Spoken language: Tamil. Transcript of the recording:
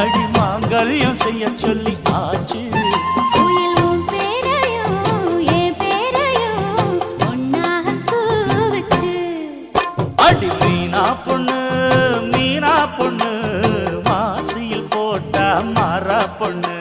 அடி மாங்கல்யம் செய்ய சொல்லி ஆச்சு. அடி மீனா பொண்ணு மாசியில் போட்டா மாறா பொண்ணு.